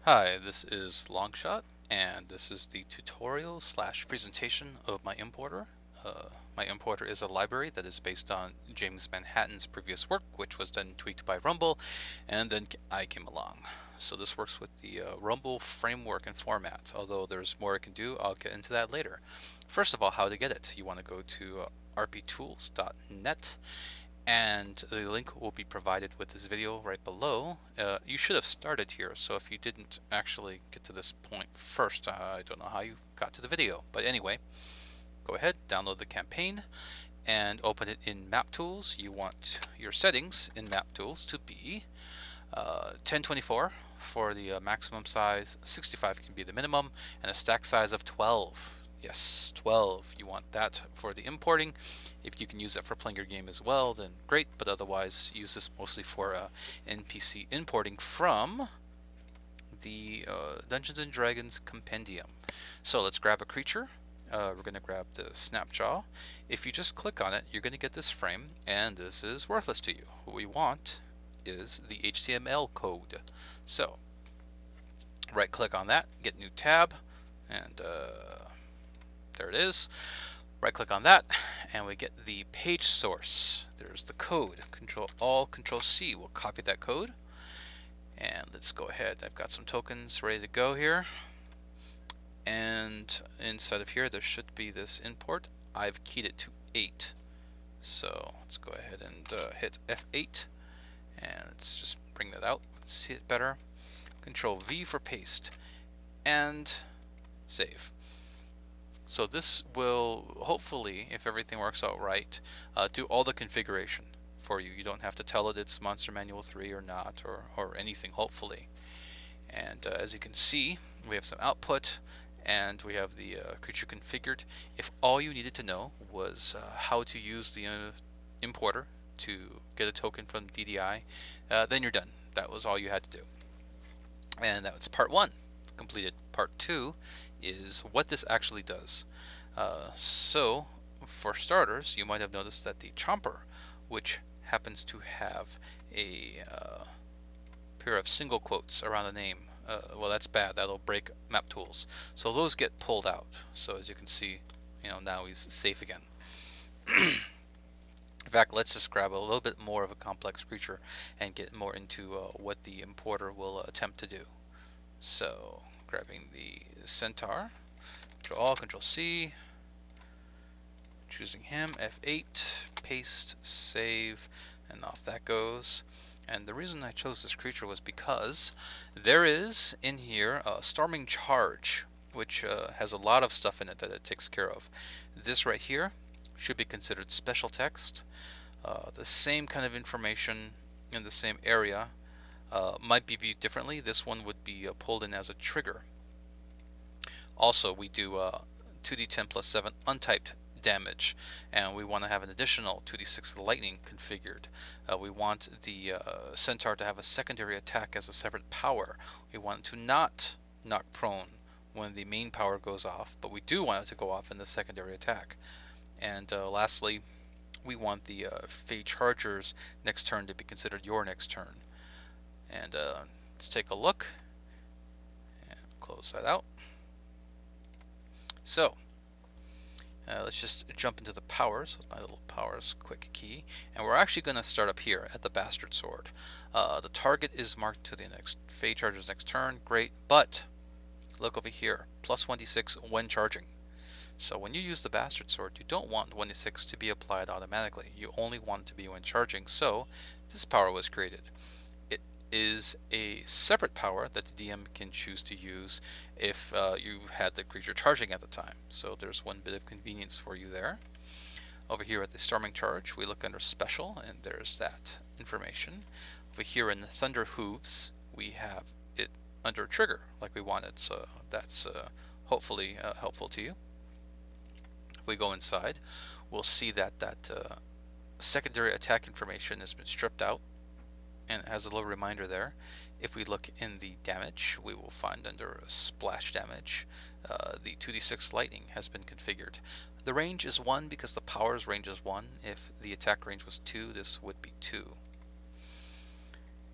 Hi, this is Longshot, and this is the tutorial slash presentation of my importer. My importer is a library that is based on James Manhattan's previous work, which was then tweaked by Rumble, and then I came along. So this works with the Rumble framework and format. Although there's more I can do, I'll get into that later. First of all, how to get it. You want to go to rptools.net, and the link will be provided with this video right below. You should have started here, so if you didn't actually get to this point first, I don't know how you got to the video. But anyway, go ahead, download the campaign, and open it in Maptools. You want your settings in Maptools to be 1024 for the maximum size, 65 can be the minimum, and a stack size of 12. Yes, 12. You want that for the importing. If you can use that for playing your game as well, then great, but otherwise use this mostly for NPC importing from the Dungeons & Dragons compendium. So let's grab a creature. We're going to grab the Snapjaw. If you just click on it, you're going to get this frame, and this is worthless to you. What we want is the HTML code. So right click on that, get new tab, and there it is. Right click on that, and we get the page source. There's the code. Control C will copy that code. And let's go ahead. I've got some tokens ready to go here. And inside of here, there should be this import. I've keyed it to 8. So let's go ahead and hit F8. And let's just bring that out. Let's see it better. Control V for paste. And save. So this will hopefully, if everything works out right, do all the configuration for you. You don't have to tell it it's Monster Manual 3 or not, or anything, hopefully. And as you can see, we have some output, and we have the creature configured. If all you needed to know was how to use the importer to get a token from DDI, then you're done. That was all you had to do. And that was part 1 completed. Part 2 is what this actually does. So for starters, you might have noticed that the chomper, which happens to have a pair of single quotes around the name, well, that's bad. That'll break Maptools. So those get pulled out. So as you can see, now he's safe again. In fact, let's just grab a little bit more of a complex creature and get more into what the importer will attempt to do. So grabbing the centaur, Control C, choosing him, F8, paste, save, and off that goes. And the reason I chose this creature was because there is in here a Storming Charge, which has a lot of stuff in it that it takes care of. This right here should be considered special text. The same kind of information in the same area might be viewed differently. This one would be pulled in as a trigger. Also, we do 2d10 plus 7 untyped damage, and we want to have an additional 2d6 lightning configured. We want the centaur to have a secondary attack as a separate power. We want it to not knock prone when the main power goes off, but we do want it to go off in the secondary attack. And lastly, we want the Fey Charger's next turn to be considered your next turn. And let's take a look and close that out. So let's just jump into the powers with my little powers quick key, and we're actually going to start up here at the Bastard Sword. The target is marked to the next Fey Charger's next turn, great, but look over here, plus 1d6 when charging. So when you use the Bastard Sword, you don't want 1d6 to be applied automatically. You only want it to be when charging, so this power was created. It is a separate power that the DM can choose to use if you had the creature charging at the time. So there's one bit of convenience for you there. Over here at the Storming Charge, we look under Special, and there's that information. Over here in the Thunder Hooves, we have it under Trigger, like we wanted, so that's hopefully helpful to you. If we go inside, we'll see that secondary attack information has been stripped out, and it has a little reminder there. If we look in the damage, we will find under splash damage, the 2d6 lightning has been configured. The range is 1 because the power's range is 1. If the attack range was 2, this would be 2.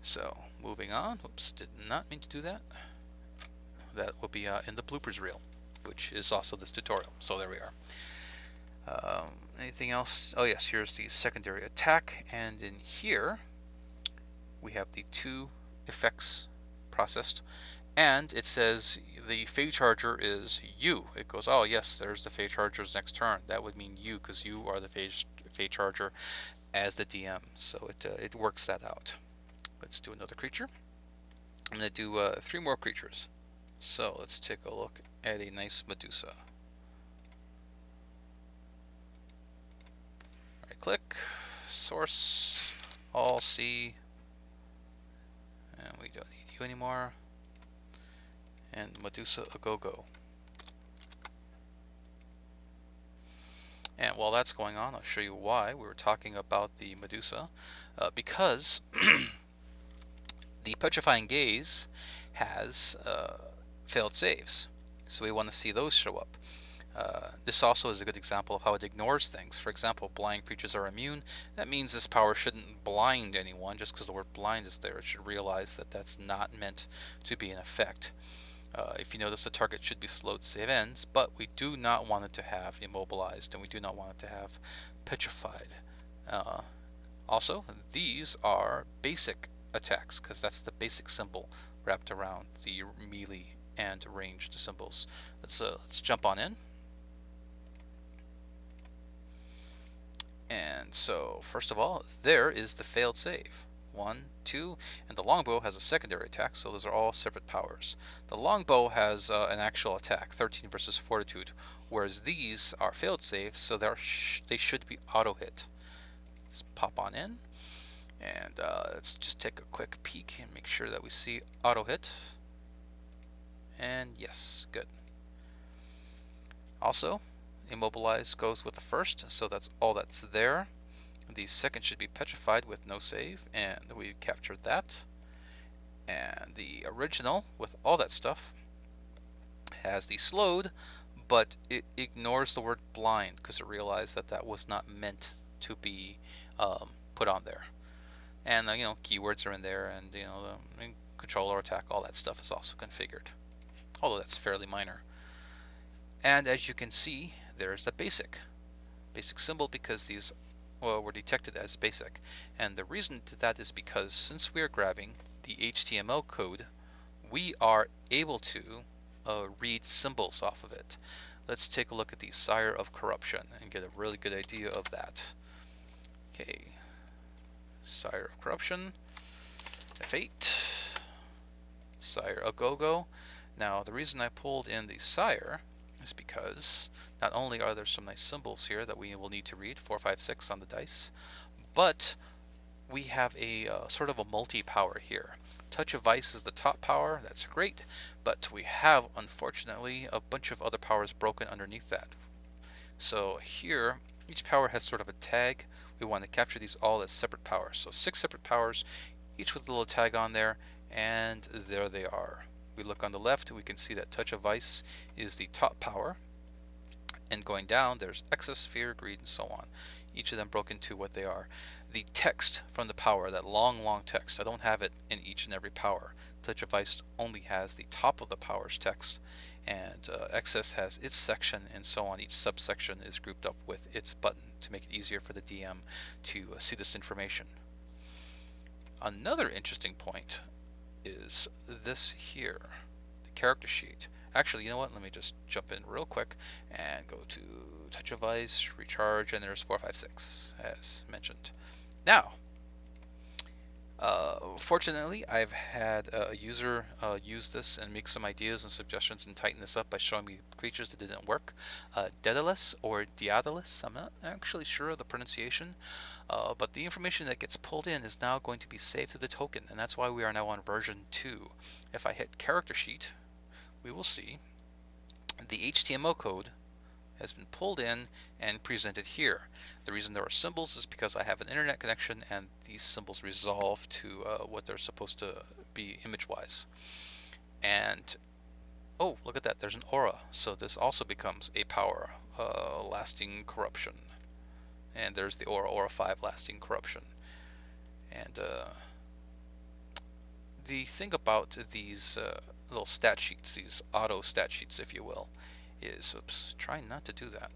So moving on, whoops, did not mean to do that. that will be in the bloopers reel, which is also this tutorial. So there we are. Anything else? Oh yes, here's the secondary attack, and in here we have the two effects processed, and it says the phase charger is you. It goes, oh yes, there's the phase charger's next turn. That would mean you, because you are the phase charger as the DM. So it works that out. Let's do another creature. I'm going to do 3 more creatures. So let's take a look at a nice Medusa. Right click, source, all C, and we don't need you anymore. And Medusa a go-go. And while that's going on, I'll show you why we were talking about the Medusa. Because the Petrifying Gaze has failed saves. So we want to see those show up. This also is a good example of how it ignores things. For example, blind creatures are immune. That means this power shouldn't blind anyone just because the word blind is there. It should realize that that's not meant to be an effect. If you notice, the target should be slowed save ends, but we do not want it to have immobilized, and we do not want it to have petrified. Also, these are basic attacks, because that's the basic symbol wrapped around the melee and ranged symbols. Let's jump on in. And so, first of all, there is the failed save. 1, 2, and the longbow has a secondary attack, so those are all separate powers. The longbow has an actual attack, 13 versus fortitude, whereas these are failed saves, so they should be auto hit. Let's pop on in, and let's just take a quick peek and make sure that we see auto hit. And yes, good. Also, immobilize goes with the first, so that's all that's there. The second should be petrified with no save, and we captured that. And the original, with all that stuff, has the slowed, but it ignores the word blind because it realized that that was not meant to be put on there. And keywords are in there, and the controller attack, all that stuff is also configured, although that's fairly minor. And as you can see, there's the basic symbol, because these were detected as basic. And the reason to that is because since we are grabbing the HTML code, we are able to read symbols off of it. Let's take a look at the Sire of Corruption and get a really good idea of that. Okay, Sire of Corruption, F8, Sire of Go-Go. Now the reason I pulled in the Sire is because not only are there some nice symbols here that we will need to read, 4, 5, 6 on the dice, but we have a sort of a multi-power here. Touch of Ice is the top power, that's great, but we have, unfortunately, a bunch of other powers broken underneath that. So here, each power has sort of a tag. We want to capture these all as separate powers. So 6 separate powers, each with a little tag on there, and there they are. We look on the left, we can see that Touch of Ice is the top power, and going down there's Excess, Fear, Greed, and so on. Each of them broken into what they are. The text from the power, that long text, I don't have it in each and every power. Touch of Ice only has the top of the power's text, and Excess has its section, and so on. Each subsection is grouped up with its button to make it easier for the DM to see this information. Another interesting point is this here, the character sheet. Actually, you know what? Let me just jump in real quick and go to Touch of Ice, Recharge, and there's 4, 5, 6, as mentioned. Now, fortunately, I've had a user use this and make some ideas and suggestions and tighten this up by showing me creatures that didn't work. Daedalus or Diabolus, I'm not actually sure of the pronunciation, but the information that gets pulled in is now going to be saved to the token, and that's why we are now on version 2. If I hit character sheet, we will see the HTML code has been pulled in and presented here. The reason there are symbols is because I have an internet connection and these symbols resolve to what they're supposed to be image-wise. And oh, look at that, there's an aura. So this also becomes a power, lasting corruption. And there's the aura 5, lasting corruption. And the thing about these little stat sheets, these auto stat sheets, if you will, is, oops, trying not to do that.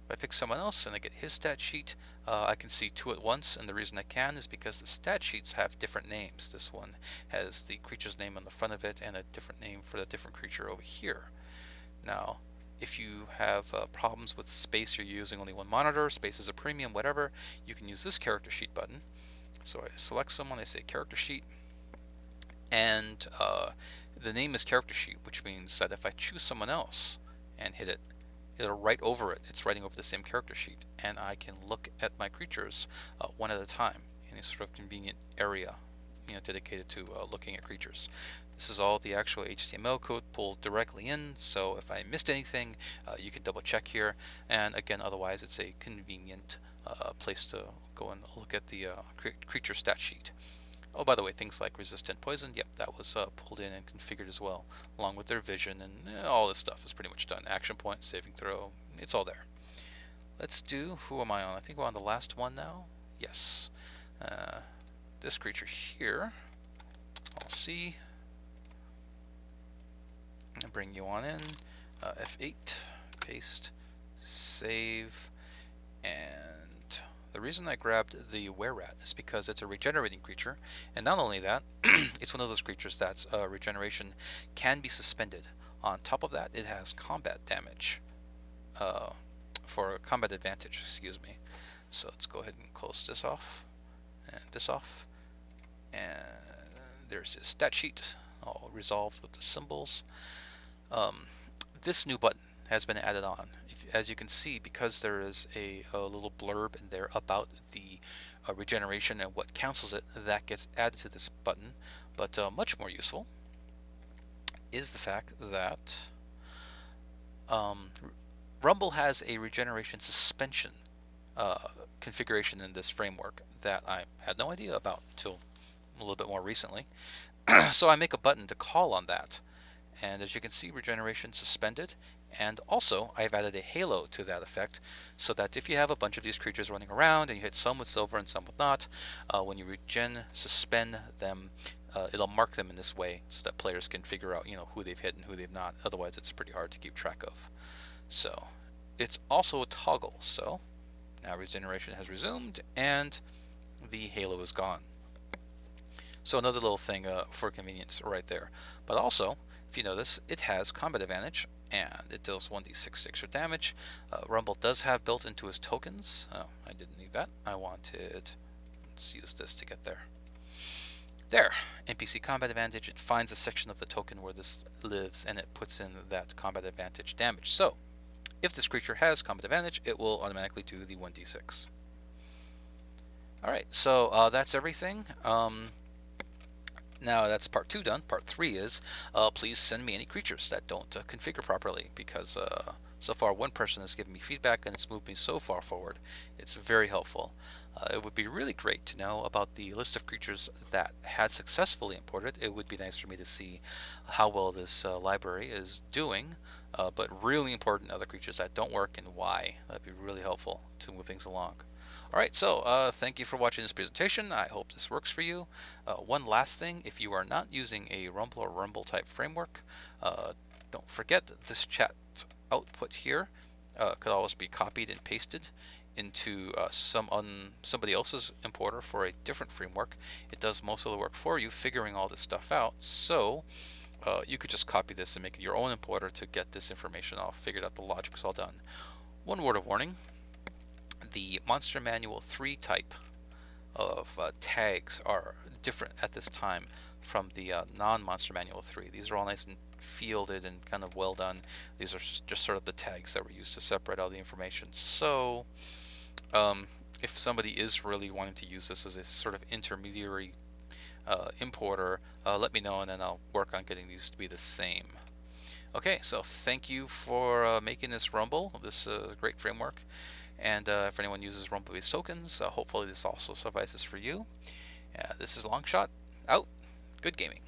If I pick someone else and I get his stat sheet, I can see two at once, and the reason I can is because the stat sheets have different names. This one has the creature's name on the front of it and a different name for the different creature over here. Now, if you have problems with space, you're using only one monitor, space is a premium, whatever, you can use this character sheet button. So I select someone, I say character sheet, and the name is character sheet, which means that if I choose someone else and hit it, it'll write over it. It's writing over the same character sheet, and I can look at my creatures one at a time in a sort of convenient area, dedicated to looking at creatures. This is all the actual HTML code pulled directly in, so if I missed anything, you can double check here. And again, otherwise, it's a convenient place to go and look at the creature stat sheet. Oh, by the way, things like resistant poison, yep, that was pulled in and configured as well, along with their vision, and all this stuff is pretty much done. Action point, saving throw, it's all there. Let's do, who am I on? I think we're on the last one now. Yes. This creature here, I'll see. And bring you on in. F8, paste, save, and the reason I grabbed the Were-Rat is because it's a regenerating creature, and not only that, it's one of those creatures that's regeneration can be suspended. On top of that, it has combat damage, for combat advantage, excuse me. So let's go ahead and close this off, and this off, and there's his stat sheet, all resolved with the symbols. This new button has been added on. As you can see, because there is a little blurb in there about the regeneration and what cancels it, that gets added to this button. But much more useful is the fact that Rumble has a regeneration suspension configuration in this framework that I had no idea about until a little bit more recently. So I make a button to call on that. And as you can see, regeneration suspended, and also I've added a halo to that effect, so that if you have a bunch of these creatures running around and you hit some with silver and some with not, when you suspend them, it'll mark them in this way so that players can figure out who they've hit and who they've not. Otherwise it's pretty hard to keep track of. So it's also a toggle, so now regeneration has resumed and the halo is gone. So another little thing for convenience right there. But also, if you notice, it has combat advantage, and it deals 1d6 extra damage. Rumble does have built into his tokens. Oh, I didn't need that. Let's use this to get there. There, NPC combat advantage. It finds a section of the token where this lives, and it puts in that combat advantage damage. So, if this creature has combat advantage, it will automatically do the 1d6. Alright, so that's everything. Now that's part 2 done. Part 3 is, please send me any creatures that don't configure properly, because so far one person has given me feedback and it's moved me so far forward. It's very helpful. It would be really great to know about the list of creatures that had successfully imported. It would be nice for me to see how well this library is doing, but really important other creatures that don't work and why. That'd be really helpful to move things along. Alright, so thank you for watching this presentation. I hope this works for you. One last thing, if you are not using a Rumble or Rumble type framework, don't forget that this chat output here could always be copied and pasted into somebody else's importer for a different framework. It does most of the work for you, figuring all this stuff out. So you could just copy this and make it your own importer to get this information all figured out. The logic's all done. One word of warning. The Monster Manual 3 type of tags are different at this time from the non-Monster Manual 3. These are all nice and fielded and kind of well done. These are just sort of the tags that were used to separate all the information. So if somebody is really wanting to use this as a sort of intermediary importer, let me know, and then I'll work on getting these to be the same. Okay, so thank you for making this Rumble, this great framework. And if anyone uses Rumble-based tokens, hopefully this also suffices for you. This is Longshot, out. Good gaming.